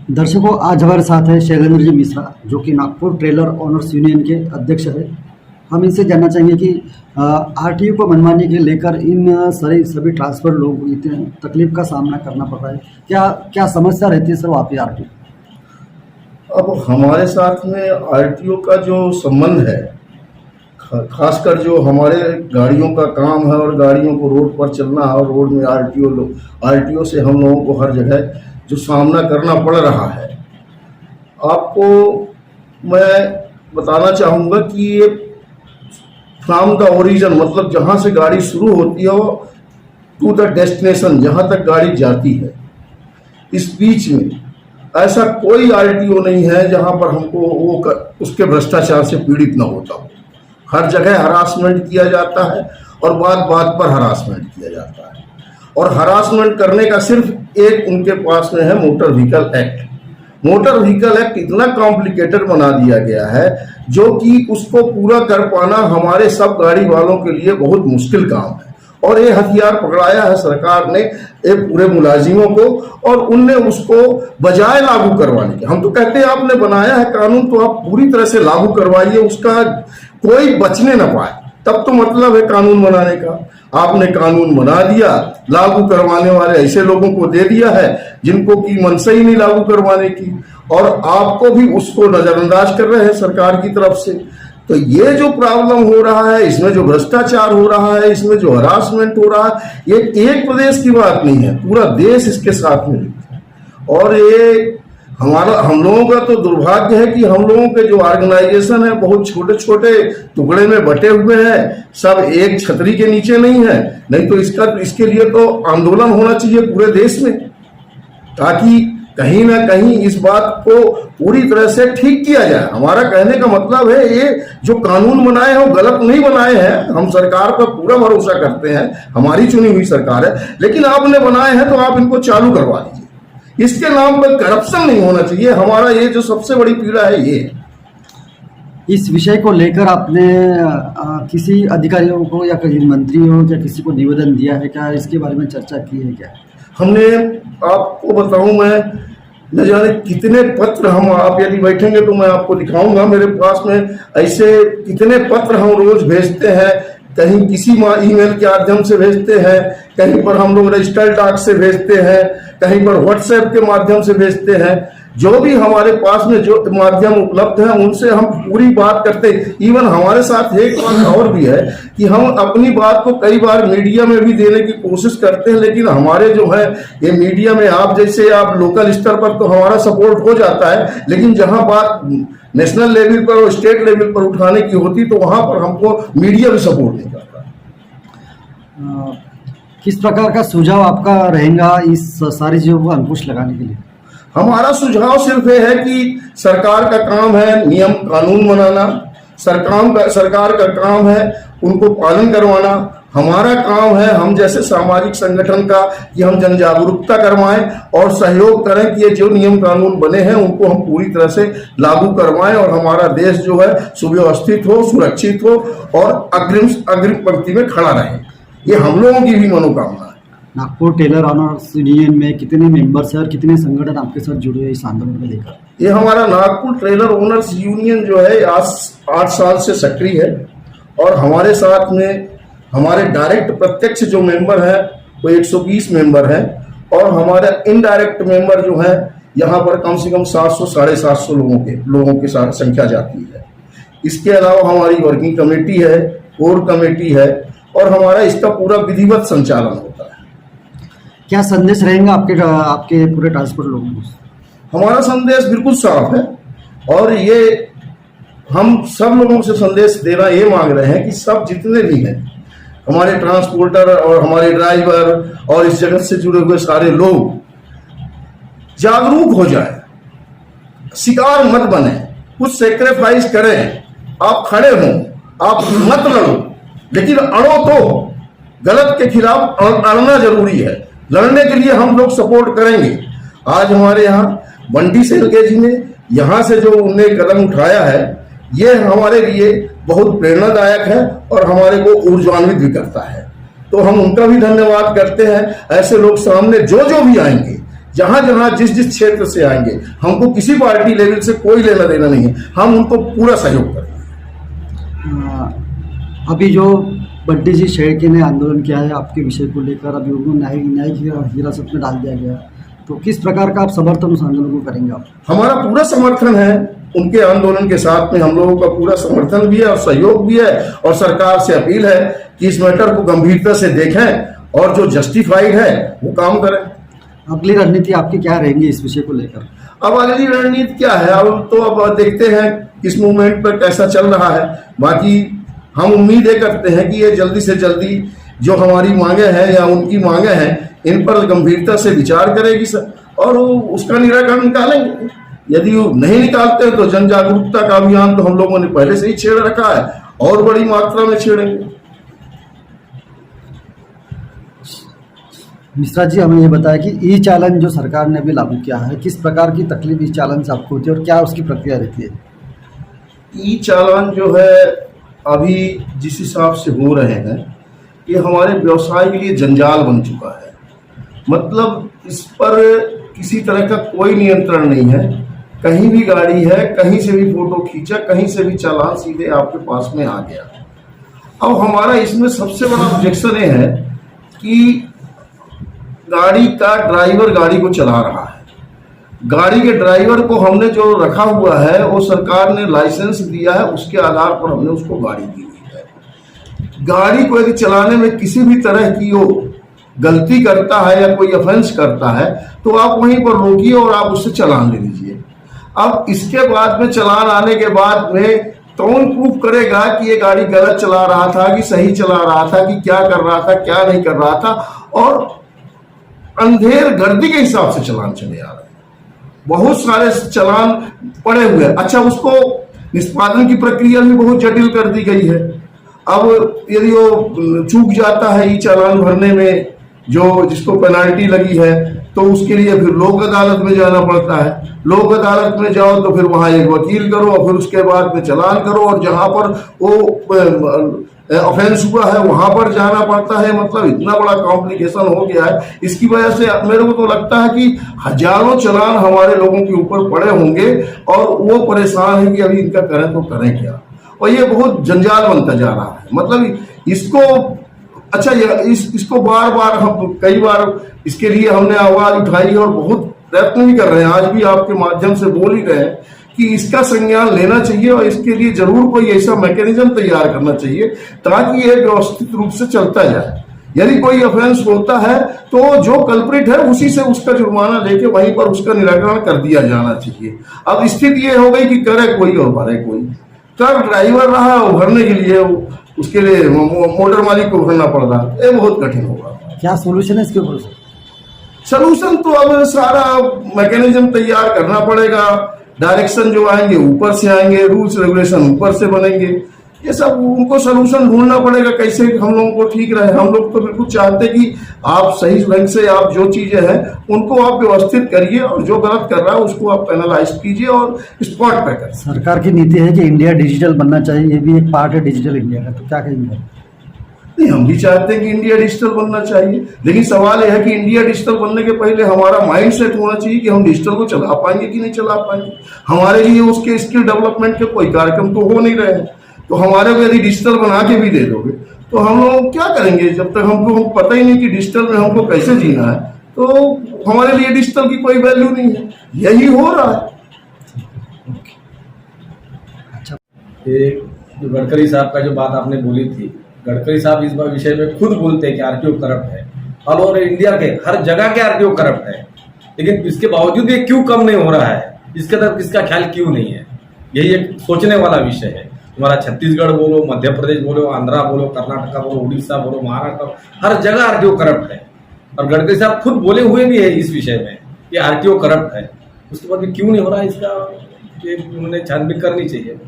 दर्शकों, आज हमारे साथ है शैलेंद्र जी मिश्रा, जो कि नागपुर ट्रेलर ओनर्स यूनियन के अध्यक्ष है। हम इनसे जानना चाहेंगे कि आरटीओ को मनमानी के लेकर इन सभी ट्रांसफर लोग इतने तकलीफ का सामना करना पड़ रहा है। क्या क्या समस्या रहती है सर वहाँ पे आरटीओ? अब हमारे साथ में आरटीओ का जो संबंध है, खासकर जो हमारे गाड़ियों का काम है और गाड़ियों को रोड पर चलना है और रोड में आरटीओ से हम लोगों को हर जगह जो सामना करना पड़ रहा है। आपको मैं बताना चाहूँगा कि ये फ्रॉम द ओरिजिन, मतलब जहाँ से गाड़ी शुरू होती है टू द डेस्टिनेशन, जहाँ तक गाड़ी जाती है, इस बीच में ऐसा कोई आरटीओ नहीं है जहाँ पर हमको उसके भ्रष्टाचार से पीड़ित न होता हो। हर जगह हरासमेंट किया जाता है और बात बात पर हरासमेंट किया जाता है, और हरासमेंट करने का सिर्फ एक उनके पास में है motor vehicle act. Motor vehicle act इतना कॉम्प्लिकेटेड बना दिया गया है जो कि उसको पूरा कर पाना हमारे सब गाड़ी वालों के लिए बहुत मुश्किल काम है। और ये हथियार पकड़ाया है सरकार ने एक पूरे मुलाजिमों को, और उनने उसको बजाय लागू करवाने के, हम तो कहते हैं आपने बनाया है कानून तो आप पूरी तरह से लागू करवाइए, उसका कोई बचने ना पाए, तब तो मतलब है कानून बनाने का। आपने कानून बना दिया, लागू करवाने वाले ऐसे लोगों को दे दिया है जिनको की मनसा ही नहीं लागू करवाने की, और आपको भी उसको नजरअंदाज कर रहे हैं सरकार की तरफ से। तो ये जो प्रॉब्लम हो रहा है, इसमें जो भ्रष्टाचार हो रहा है, इसमें जो हरासमेंट हो रहा है, ये एक प्रदेश की बात नहीं है, पूरा देश इसके साथ में है। और ये हम लोगों का तो दुर्भाग्य है कि हम लोगों के जो ऑर्गेनाइजेशन है बहुत छोटे छोटे टुकड़े में बटे हुए हैं, सब एक छतरी के नीचे नहीं है। नहीं तो इसके लिए तो आंदोलन होना चाहिए पूरे देश में, ताकि कहीं ना कहीं इस बात को पूरी तरह से ठीक किया जाए। हमारा कहने का मतलब है ये जो कानून बनाए हैं वो गलत नहीं बनाए हैं, हम सरकार पर पूरा भरोसा करते हैं, हमारी चुनी हुई सरकार है, लेकिन आपने बनाए हैं तो आप इनको चालू करवा दीजिए। इसके नाम पर करप्शन नहीं होना चाहिए। हमारा ये जो सबसे बड़ी पीड़ा है ये। इस विषय को लेकर आपने किसी अधिकारियों को या किसी मंत्रियों या किसी को निवेदन दिया है क्या? इसके बारे में चर्चा की है क्या? हमने, आपको बताऊं मैं न जाने कितने पत्र, हम आप यदि बैठेंगे तो मैं आपको दिखाऊंगा, मेरे पास में ऐसे कितने पत्र हम रोज भेजते हैं। कहीं किसी ईमेल के माध्यम से भेजते हैं, कहीं पर हम लोग रजिस्टर्ड डाक से भेजते हैं, कहीं पर व्हाट्सएप के माध्यम से भेजते हैं। जो भी हमारे पास में जो माध्यम उपलब्ध है उनसे हम पूरी बात करते हैं। इवन हमारे साथ एक बात और भी है कि हम अपनी बात को कई बार मीडिया में भी देने की कोशिश करते हैं, लेकिन हमारे जो है ये मीडिया में आप जैसे आप लोकल स्तर पर तो हमारा सपोर्ट हो जाता है, लेकिन जहां बात नेशनल लेवल पर और स्टेट लेवल पर उठाने की होती तो वहां पर हमको मीडिया भी सपोर्ट नहीं करता। किस प्रकार का सुझाव आपका रहेगा इस सारी चीजों को अंकुश लगाने के लिए? हमारा सुझाव सिर्फ ये है कि सरकार का काम है नियम कानून बनाना, सरकार का काम है उनको पालन करवाना। हमारा काम है हम जैसे सामाजिक संगठन का कि हम जन जागरूकता करवाएं और सहयोग करें कि ये जो नियम कानून बने हैं उनको हम पूरी तरह से लागू करवाएं और हमारा देश जो है सुव्यवस्थित हो, सुरक्षित हो और अग्रिम पंक्ति में खड़ा रहे। ये हम लोगों की भी मनोकामना है। नागपुर टेलर ओनर्स यूनियन में कितने मेंबर्स हैं और कितने संगठन आपके साथ जुड़े हुए इस आंदोलन को लेकर? ये हमारा नागपुर ट्रेलर ओनर्स यूनियन जो है आज 8 साल से सक्रिय है, और हमारे साथ में हमारे डायरेक्ट प्रत्यक्ष जो मेंबर हैं वो 120 मेंबर हैं, और हमारे इनडायरेक्ट मेंबर जो हैं यहाँ पर कम से कम 700 साढ़े 700 लोगों के साथ संख्या जाती है। इसके अलावा हमारी वर्किंग कमेटी है, कोर कमेटी है, और हमारा इसका पूरा विधिवत संचालन होता है। क्या संदेश रहेगा आपके पूरे ट्रांसपोर्ट लोगों को? हमारा संदेश बिल्कुल साफ है, और ये हम सब लोगों से संदेश देना ये मांग रहे हैं कि सब जितने भी हैं हमारे ट्रांसपोर्टर और हमारे ड्राइवर और इस जगत से जुड़े हुए सारे लोग जागरूक हो जाए, शिकार मत बने, कुछ सेक्रीफाइस करें। आप खड़े हों, आप मत लड़ो, लेकिन अड़ो तो, गलत के खिलाफ अड़ना जरूरी है। लड़ने के लिए हम लोग सपोर्ट करेंगे। आज हमारे यहाँ बंटी सेलके जी ने यहाँ से जो उन्होंने कदम उठाया है ये हमारे लिए बहुत प्रेरणादायक है और हमारे को ऊर्जान्वित भी करता है, तो हम उनका भी धन्यवाद करते हैं। ऐसे लोग सामने जो भी आएंगे जहां जहां जिस जिस क्षेत्र से आएंगे, हमको किसी पार्टी लेवल से कोई लेना देना नहीं है, हम उनको पूरा सहयोग करेंगे। अभी जो बड्डी जी शेड़के ने आंदोलन किया है आपके विषय को लेकर, अभी उनको न्यायिक हिरासत में डाल दिया गया, तो किस प्रकार का आप समर्थन उस आंदोलन को करेंगे आप? हमारा पूरा समर्थन है उनके आंदोलन के साथ में, हम लोगों का पूरा समर्थन भी है और सहयोग भी है, और सरकार से अपील है कि इस मैटर को गंभीरता से देखें और जो जस्टिफाइड है वो काम करें। अगली रणनीति आपकी क्या रहेंगी इस विषय को लेकर? अब अगली रणनीति क्या है, अब तो अब देखते हैं इस मूवमेंट पर कैसा चल रहा है। बाकी हम उम्मीद करते हैं कि ये जल्दी से जल्दी जो हमारी मांगे हैं या उनकी मांगे हैं, इन पर गंभीरता से विचार करेगी सर, और उसका निराकरण निकालेंगे। यदि वो नहीं निकालते तो जन जागरूकता का अभियान तो हम लोगों ने पहले से ही छेड़ रखा है और बड़ी मात्रा में छेड़ेंगे। मिश्रा जी, हमें ये बताया कि ई चालान जो सरकार ने अभी लागू किया है, किस प्रकार की तकलीफ ई चालान से आपको होती है और क्या उसकी प्रक्रिया रहती है? ई चालान जो है अभी जिस हिसाब से हो रहे हैं, ये हमारे व्यवसाय के लिए जंजाल बन चुका है। मतलब इस पर किसी तरह का कोई नियंत्रण नहीं है। कहीं भी गाड़ी है, कहीं से भी फोटो खींचा, कहीं से भी चालान सीधे आपके पास में आ गया। अब हमारा इसमें सबसे बड़ा ऑब्जेक्शन ये है कि गाड़ी का ड्राइवर गाड़ी को चला रहा है, गाड़ी के ड्राइवर को हमने जो रखा हुआ है वो सरकार ने लाइसेंस दिया है, उसके आधार पर हमने उसको गाड़ी दी हुई है। गाड़ी को यदि चलाने में किसी भी तरह की वो गलती करता है या कोई ऑफेंस करता है तो आप वहीं पर रोकिए और आप उससे चालान ले लीजिए। अब इसके बाद में चालान आने के बाद में कौन प्रूफ करेगा कि ये गाड़ी गलत चला रहा था कि सही चला रहा था, कि क्या कर रहा था क्या नहीं कर रहा था, और अंधेर गर्दी के हिसाब से चालान चले आ रहे हैं। बहुत सारे चालान पड़े हुए हैं। अच्छा, उसको निष्पादन की प्रक्रिया भी बहुत जटिल कर दी गई है। अब यदि वो चूक जाता है ई चालान भरने में, जो जिसको पेनाल्टी लगी है, तो उसके लिए फिर लोक अदालत में जाना पड़ता है। लोक अदालत में जाओ तो फिर वहां एक वकील करो और फिर उसके बाद में चालान करो, और जहां पर वो ऑफेंस हुआ है वहां पर जाना पड़ता है। मतलब इतना बड़ा कॉम्प्लिकेशन हो गया है। इसकी वजह से मेरे को तो लगता है कि हजारों चालान हमारे लोगों के ऊपर पड़े होंगे और वो परेशान है कि अभी इनका करें तो करें क्या, और ये बहुत जंजाल बनता जा रहा है। मतलब इसको अच्छा इसको बार बार हम कई बार इसके लिए हमने आवाज उठाई और बहुत प्रयत्न भी कर रहे हैं, आज भी आपके माध्यम से बोल ही रहे हैं कि इसका संज्ञान लेना चाहिए और इसके लिए जरूर कोई ऐसा मैकेनिज्म तैयार करना चाहिए ताकि ये व्यवस्थित रूप से चलता जाए। यदि कोई ऑफेंस होता है तो जो कल्प्रिट है उसी से उसका जुर्माना लेके वहीं पर उसका निराकरण कर दिया जाना चाहिए। अब स्थिति ये हो गई कि करे कोई और भरे कोई। कर ड्राइवर रहा भरने के लिए उसके लिए मोटर मालिक को भरना पड़ रहा, ये बहुत कठिन होगा। क्या सोल्यूशन है इसके ऊपर? सलूशन तो अब सारा मैकेनिज्म तैयार करना पड़ेगा। डायरेक्शन जो आएंगे ऊपर से आएंगे, रूल्स रेगुलेशन ऊपर से बनेंगे, ये सब उनको सलूशन ढूंढना पड़ेगा कैसे हम लोगों को ठीक रहे। हम लोग तो बिल्कुल चाहते कि आप सही ढंग से आप जो चीजें हैं उनको आप व्यवस्थित करिए और जो गलत कर रहा है उसको आप एनालाइज कीजिए और स्पॉट पे करें। सरकार की नीति है कि इंडिया डिजिटल बनना चाहिए, ये भी एक पार्ट है डिजिटल इंडिया का, तो क्या कहेंगे? नहीं, हम भी चाहते हैं कि इंडिया डिजिटल बनना चाहिए, लेकिन सवाल यह है कि इंडिया डिजिटल बनने के पहले हमारा माइंड सेट होना चाहिए कि हम डिजिटल को चला पाएंगे कि नहीं चला पाएंगे। हमारे लिए उसके स्किल डेवलपमेंट के कोई कार्यक्रम तो हो नहीं रहे हैं, तो हमारे को यदि डिजिटल बना के भी दे दोगे तो हम लोग क्या करेंगे जब तक हमको पता ही नहीं कि डिजिटल में हमको कैसे जीना है, तो हमारे लिए डिजिटल की कोई वैल्यू नहीं है। यही हो रहा है। अच्छा, जो गडकरी साहब का जो बात आपने बोली थी, गडकरी साहब इस बार विषय में खुद बोलते हैं कि आरटीओ करप्ट है। ऑल ओवर इंडिया के हर जगह के आरटीओ करप्ट है, लेकिन इसके बावजूद ये क्यों कम नहीं हो रहा है, इसके तरफ किसका ख्याल क्यों नहीं है? यही एक सोचने वाला विषय है। तुम्हारा छत्तीसगढ़ बोलो, मध्य प्रदेश बोलो, आंध्रा बोलो, कर्नाटका बोलो, उड़ीसा बोलो, महाराष्ट्र, हर जगह आरटीओ करप्ट है। और गडकरी साहब खुद बोले हुए भी है इस विषय में कि आरटीओ करप्ट है। उसके बाद भी क्यों नहीं हो रहा है, इसका उन्होंने छानबीन करनी चाहिए।